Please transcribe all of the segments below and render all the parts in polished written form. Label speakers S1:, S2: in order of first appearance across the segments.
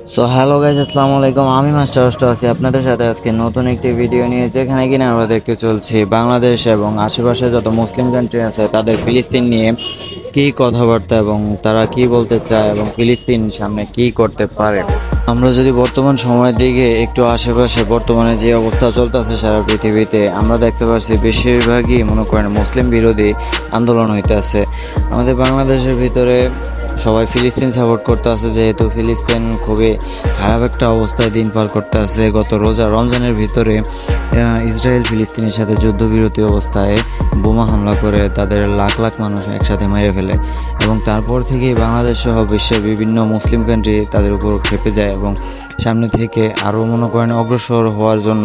S1: So hello guys, আসসালামু আলাইকুম। আমি মাস্টার অষ্ট আছি আপনাদের সাথে আজকে নতুন একটি ভিডিও নিয়ে, যেখানে কিনা আমরা দেখতে চলছি বাংলাদেশ এবং আশেপাশে যত মুসলিম কান্ট্রি আছে তাদের ফিলিস্তিন নিয়ে কী কথাবার্তা এবং তারা কি বলতে চায় এবং ফিলিস্তিন সামনে কি করতে পারে। আমরা যদি বর্তমান সময়ের দিকে একটু আশেপাশে বর্তমানে যে অবস্থা চলতেছে সারা পৃথিবীতে, আমরা দেখতে পাচ্ছি বেশিরভাগই মনে করেন মুসলিম বিরোধী আন্দোলন হইতেছে। আমাদের বাংলাদেশের ভিতরে সবাই ফিলিস্তিন সাপোর্ট করতে আছে, যেহেতু ফিলিস্তিন খুবই খারাপ একটা অবস্থায় দিন পার করতে আছে। গত রমজানের ভিতরে ইসরায়েল ফিলিস্তিনের সাথে যুদ্ধবিরতি অবস্থায় বোমা হামলা করে তাদের লাখ লাখ মানুষ একসাথে মেরে ফেলে, এবং তারপর থেকেই বাংলাদেশ সহ বিশ্বের বিভিন্ন মুসলিম কান্ট্রি তাদের উপর খেপে যায় এবং সামনে থেকে আরও মনে করেন অগ্রসর হওয়ার জন্য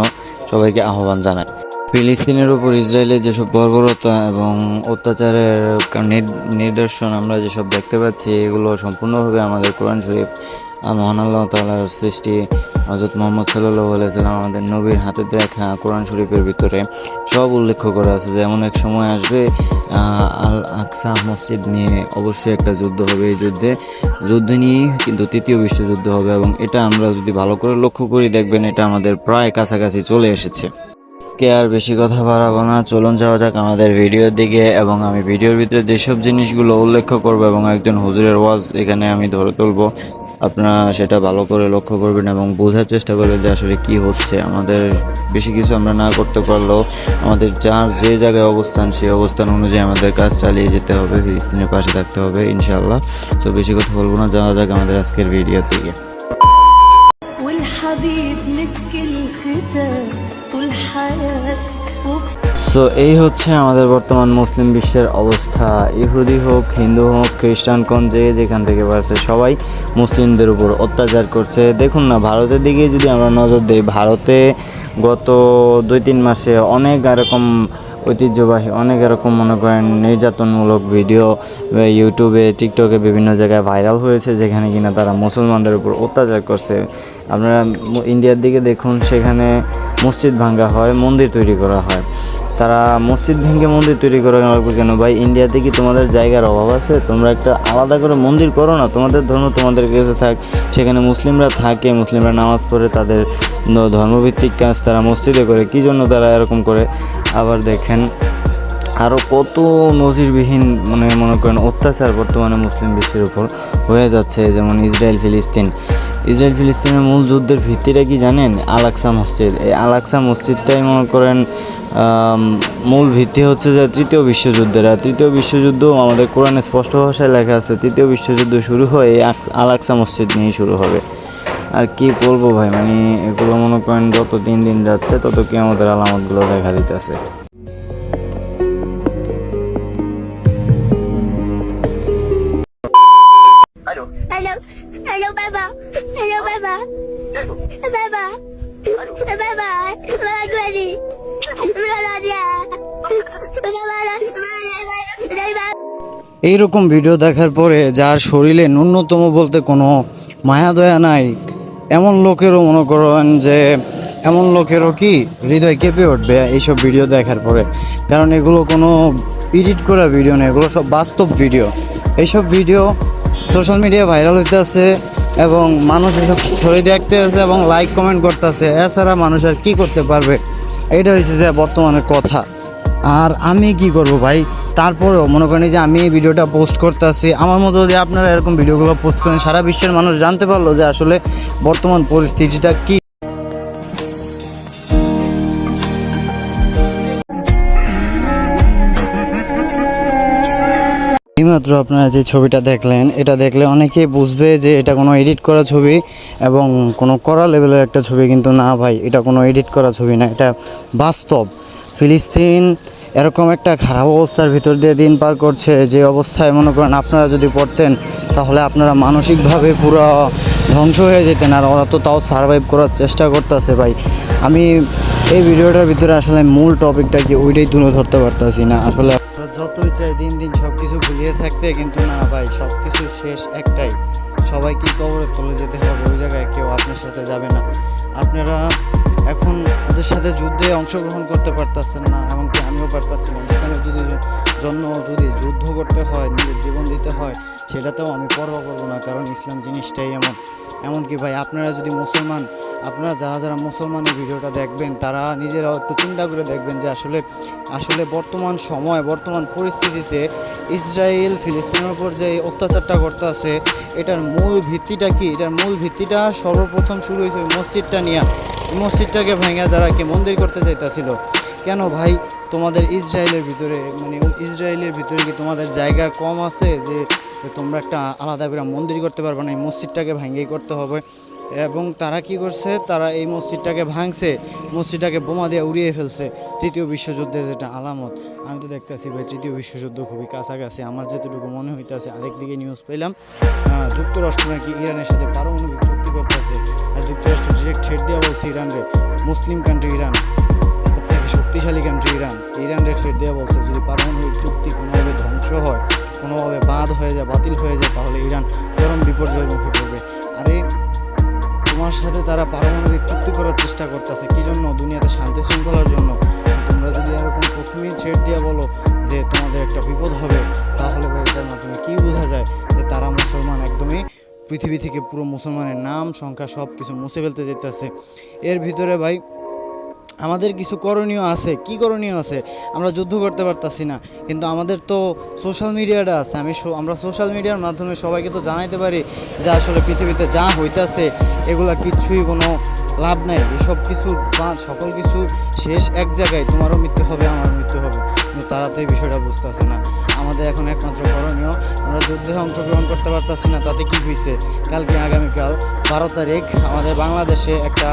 S1: সবাইকে আহ্বান জানায়। ফিলিস্তিনের উপর ইসরায়েলের যেসব বর্বরতা এবং অত্যাচারের নিদর্শন আমরা যেসব দেখতে পাচ্ছি, এগুলো সম্পূর্ণভাবে আমাদের কোরআন শরীফ মহান আল্লাহ তাআলার সৃষ্টি হযরত মুহাম্মদ সাল্লাল্লাহু আলাইহি সাল্লাম আমাদের নবীর হাতে দেখা কোরআন শরীফের ভিতরে সব উল্লেখ করা আছে যে এমন এক সময় আসবে আল আকসা মসজিদ নিয়ে অবশ্যই একটা যুদ্ধ হবে। এই যুদ্ধ নিয়েই কিন্তু তৃতীয় বিশ্বযুদ্ধ হবে, এবং এটা আমরা যদি ভালো করে লক্ষ্য করি দেখবেন এটা আমাদের প্রায় কাছাকাছি চলে এসেছে। আজকে আর বেশি কথা বাড়াবো না, চলুন যাওয়া যাক আমাদের ভিডিওর দিকে। এবং আমি ভিডিওর ভিতরে যেসব জিনিসগুলো উল্লেখ করব এবং একজন হুজুরের ওয়াজ এখানে আমি ধরে তুলবো, আপনারা সেটা ভালো করে লক্ষ্য করবেন এবং বোঝার চেষ্টা করবেন যে আসলে কি হচ্ছে। আমাদের বেশি কিছু আমরা না করতে পারলেও আমাদের যার যে জায়গায় অবস্থান সেই অবস্থান অনুযায়ী আমাদের কাজ চালিয়ে যেতে হবে, ফিলিস্তিনের পাশে থাকতে হবে ইনশাআল্লাহ। তো বেশি কথা বলবো না, যাওয়া যাক আমাদের আজকের ভিডিওর দিকে। সো এই হচ্ছে আমাদের বর্তমান মুসলিম বিশ্বের অবস্থা। ইহুদি হোক, হিন্দু হোক, খ্রিস্টান কোন যেখান থেকে পারছে সবাই মুসলিমদের উপর অত্যাচার করছে। দেখুন না, ভারতের দিকে যদি আমরা নজর দিই, ভারতে গত 2-3 মাসে অনেক এরকম ঐতিহ্যবাহী অনেক এরকম মনে করেন নির্যাতনমূলক ভিডিও ইউটিউবে, টিকটকে বিভিন্ন জায়গায় ভাইরাল হয়েছে, যেখানে কিনা তারা মুসলমানদের উপর অত্যাচার করছে। আপনারা ইন্ডিয়ার দিকে দেখুন, সেখানে মসজিদ ভাঙ্গা হয়, মন্দির তৈরি করা হয়। তারা মসজিদ ভেঙে মন্দির তৈরি করা লাগবে কেন ভাই? ইন্ডিয়াতে কি তোমাদের জায়গার অভাব আছে? তোমরা একটা আলাদা করে মন্দির করো না, তোমাদের ধর্ম তোমাদের কাছে থাক। সেখানে মুসলিমরা থাকে, মুসলিমরা নামাজ পড়ে, তাদের ধর্মভিত্তিক কাজ তারা মসজিদে করে। কী জন্য তারা এরকম করে? আবার দেখেন আরও কত নজিরবিহীন মনে করেন অত্যাচার বর্তমানে মুসলিম বিশ্বের উপর হয়ে যাচ্ছে। যেমন ইসরায়েল ফিলিস্তিনের মূল যুদ্ধের ভিত্তিটা কি জানেন? আল আকসা মসজিদ। এই আল আকসা মসজিদটাই মনে করেন মূল ভিত্তি হচ্ছে যে তৃতীয় বিশ্বযুদ্ধের। আর তৃতীয় বিশ্বযুদ্ধ আমাদের কোরআনে স্পষ্ট ভাষায় লেখা আছে, তৃতীয় বিশ্বযুদ্ধ শুরু হয় এই আল আকসা মসজিদ নিয়েই শুরু হবে। আর কি বলবো ভাই, এগুলো মনে করেন যত দিন যাচ্ছে তত কি আমাদের আলামতগুলো দেখা দিতেছে।
S2: Hello, Baba. Hello, Baba. Baba. Baba. Ready.
S1: এইরকম ভিডিও দেখার পরে যার শরীরে ন্যূনতম বলতে কোনো মায়া দয়া নাই, এমন লোকেরও মনে করেন যে এমন লোকেরও কি হৃদয় কেঁপে উঠবে এইসব ভিডিও দেখার পরে। কারণ এগুলো কোনো এডিট করা ভিডিও না, এগুলো সব বাস্তব ভিডিও। এইসব ভিডিও সোশ্যাল মিডিয়ায় ভাইরাল হইতেছে এবং মানুষ এসব ছড়িয়ে দেখতে আছে এবং লাইক কমেন্ট করতেছে। এছাড়া মানুষ আর কী করতে পারবে? এটা হচ্ছে যে বর্তমানের কথা। আর আমি কি করব ভাই? তারপরেও মনে করেন যে আমি এই ভিডিওটা পোস্ট করতেছি, আমার মতো যদি আপনারা এরকম ভিডিওগুলো পোস্ট করেন, সারা বিশ্বের মানুষ জানতে পারলো যে আসলে বর্তমান পরিস্থিতিটা কী। এইমাত্র আপনারা যে ছবিটা দেখলেন, এটা দেখলে অনেকেই বুঝবে যে এটা কোনো এডিট করা ছবি এবং কোনো কড়া লেভেলের একটা ছবি, কিন্তু না ভাই, এটা কোনো এডিট করা ছবি না, এটা বাস্তব। ফিলিস্তিন এরকম একটা খারাপ অবস্থার ভিতর দিয়ে দিন পার করছে, যে অবস্থায় মনে করেন আপনারা যদি পড়তেন তাহলে আপনারা মানসিকভাবে পুরো ধ্বংস হয়ে যেতেন। আর ওরা তো তাও সারভাইভ করার চেষ্টা করতেছে ভাই। আমি এই ভিডিওটার ভিতরে আসলে মূল টপিকটা কি ওইটাই তুলে ধরতে পারতেছি না। আসলে যতই চাই দিন সব কিছু ভুলিয়ে থাকতে, কিন্তু না ভাই, সব কিছু শেষ একটাই,
S3: সবাইকেই কবরে তলে যেতে হবে, ওই জায়গায় কেউ আপনার সাথে যাবে না। আপনারা এখন ওদের সাথে যুদ্ধে অংশগ্রহণ করতে পারতেছেন না, এমনকি আমিও পারতেছি না। ইসলামের জন্য যদি যুদ্ধ করতে হয়, নিজের জীবন দিতে হয়, সেটাতেও আমি পরোয়া করবো না, কারণ ইসলাম জিনিসটাই এমনকি ভাই আপনারা যদি মুসলমান, আপনারা যারা মুসলমানের ভিডিওটা দেখবেন তারা নিজেরাও একটু চিন্তা করে দেখবেন যে আসলে বর্তমান সময়, বর্তমান পরিস্থিতিতে ইসরায়েল ফিলিস্তিনের উপর যে অত্যাচারটা করতে আছে, এটার মূল ভিত্তিটা কি? এটার মূল ভিত্তিটা সর্বপ্রথম শুরু হয়েছে ওই মসজিদটা নিয়ে। মসজিদটাকে ভেঙে যারা কি মন্দির করতে চাইতেছিল। কেন ভাই, তোমাদের ইসরায়েলের ভিতরে কি তোমাদের জায়গার কম আছে যে তোমরা একটা আলাদা করে মন্দির করতে পারবে না? এই মসজিদটাকে ভেঙেই করতে হবে। এবং তারা কি করছে, তারা এই মসজিদটাকে ভাঙছে, মসজিদটাকে বোমা দিয়ে উড়িয়ে ফেলছে। তৃতীয় বিশ্বযুদ্ধের যেটা আলামত। আমি তো দেখতেছি ভাই তৃতীয় বিশ্বযুদ্ধ খুবই কাছাকাছি, আমার যেটুকু মনে হইতেছে। আরেকদিকে নিউজ পেলাম যুক্তরাষ্ট্র নাকি ইরানের সাথে পারমাণবিক চুক্তি করতেছে, আর যুক্তরাষ্ট্র ডিরেক্ট ছেড় দেওয়া বলছে ইরানরে। মুসলিম কান্ট্রি ইরান, সবথেকে শক্তিশালী কান্ট্রি ইরানরে ছেড় দেওয়া বলছে যদি পারমাণবিক চুক্তি কোনোভাবে ধ্বংস হয়, কোনোভাবে বাতিল হয়ে যায়, তাহলে ইরান চরম বিপর্যয়ের মুখে পড়বে। আরে তোমার সাথে তারা পারমাণবিক চুক্তি করার চেষ্টা করতেছে কি জন্য? দুনিয়াতে শান্তি শৃঙ্খলার জন্য। তোমরা যদি এরকম প্রথমেই ছেড় দিয়ে বলো যে তোমাদের একটা বিপদ হবে, তাহলে ভাই এটার মাধ্যমে কী বোঝা যায়? যে তারা মুসলমান একদমই পৃথিবী থেকে পুরো মুসলমানের নাম সংখ্যা সব কিছু মুছে ফেলতে যেতেছে। এর ভিতরে ভাই আমাদের কিছু করণীয় আছে। কি করণীয় আছে? আমরা যুদ্ধ করতে পারতাছি না, কিন্তু আমাদের তো সোশ্যাল মিডিয়াটা আছে। আমরা সোশ্যাল মিডিয়ার মাধ্যমে সবাইকে তো জানাইতে পারি যে আসলে পৃথিবীতে যা হইতাছে এগুলা কিচ্ছুই কোনো লাভ নাই। এসব কিছু সকল কিছু শেষ এক জায়গায়, তোমারও মৃত্যু হবে, আমার মৃত্যু হবে। কিন্তু তারা তো এই বিষয়টা বুঝতেছে না। আমাদের এখন একমাত্র করণীয়, আমরা যুদ্ধে অংশগ্রহণ করতে পারতাছি না, তাতে কি হয়েছে? আগামীকাল 12 তারিখ আমাদের বাংলাদেশে একটা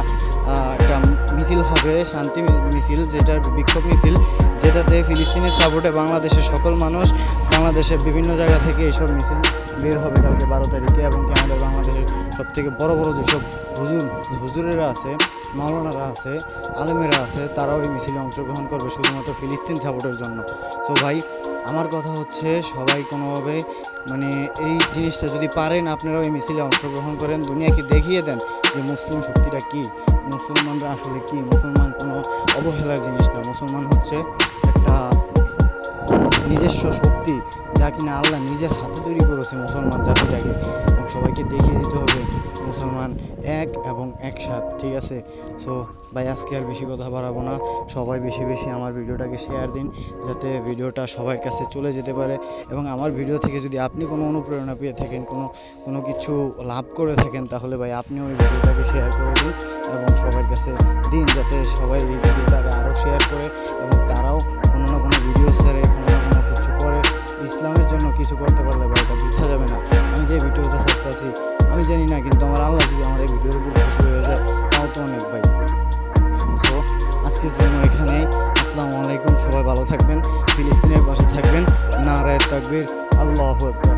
S3: মিছিল হবে, শান্তি মিছিল, যেটার বিক্ষোভ মিছিল, যেটাতে ফিলিস্তিনের সাপোর্টে বাংলাদেশের সকল মানুষ, বাংলাদেশের বিভিন্ন জায়গা থেকে এইসব মিছিল বের হবে কালকে 12 তারিখে। এবং কি আমাদের বাংলাদেশের সবথেকে বড় যেসব হুজুরেরা আছে, মাওলানারা আছে, আলেমেরা আছে, তারাও এই মিছিলে অংশগ্রহণ করবে শুধুমাত্র ফিলিস্তিন সাপোর্টের জন্য। তো ভাই আমার কথা হচ্ছে, সবাই কোনোভাবে এই জিনিসটা যদি পারেন আপনারাও এই মিছিলে অংশগ্রহণ করেন, দুনিয়াকে দেখিয়ে দেন যে মুসলিম শক্তিটা কী, মুসলমানরা আসলে কি। মুসলমান কোনো অবহেলার জিনিস না, মুসলমান হচ্ছে একটা নিজস্ব শক্তি, যা কিনা আল্লাহ নিজের হাতে তৈরি করেছে মুসলমান জাতিটাকে। এবং সবাইকে দেখিয়ে দিতে হবে মুসলমান এক এবং একসাথ, ঠিক আছে? সো ভাই আজকে আর বেশি কথা বাড়াবো না, সবাই বেশি আমার ভিডিওটাকে শেয়ার দিন, যাতে ভিডিওটা সবার কাছে চলে যেতে পারে। এবং আমার ভিডিও থেকে যদি আপনি কোনো অনুপ্রেরণা পেয়ে থাকেন, কোনো কিছু লাভ করে থাকেন, তাহলে ভাই আপনিও এই ভিডিওটাকে শেয়ার করে দিন এবং সবার কাছে দিন, যাতে সবাই এই ভিডিওটাকে আরও শেয়ার করে এবং তারাও কোনো না কোনো ভিডিও ছেড়ে, কোনো না কোনো কিছু করে। ইসলামের জন্য কিছু করতে পারলে ভাই এটা বোঝা যাবে না। আমি যে ভিডিওটা করতেছি আমি জানি না, কিন্তু আমার আল্লাহ যদি আমার এই ভিডিওর উপর খুশি হয়ে যায়, তাও তো অনেক ভাই। সো আজকের জন্য এখানেই। আসসালামু আলাইকুম, সবাই ভালো থাকবেন, ফিলিস্তিনের পাশে থাকবেন। নারায়ে তাকবীর, আল্লাহু আকবার।